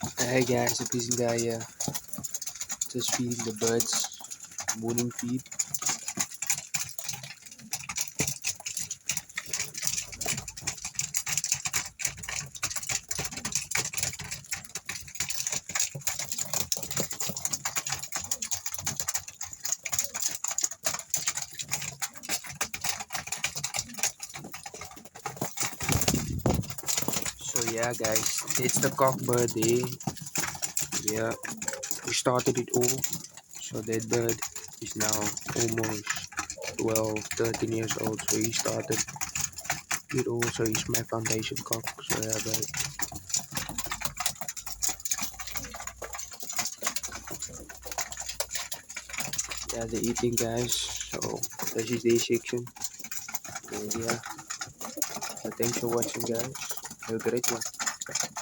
Hey guys, the busy guy here. Just feeding the birds. Morning feed. So yeah guys, it's the cock bird day. Yeah, we started it all. So that bird is now almost 12, 13 years old. So he started it all. So he's my foundation cock. So yeah guys. Yeah, they're eating guys. So this is their section. And yeah. So thanks for watching guys. Have a great one.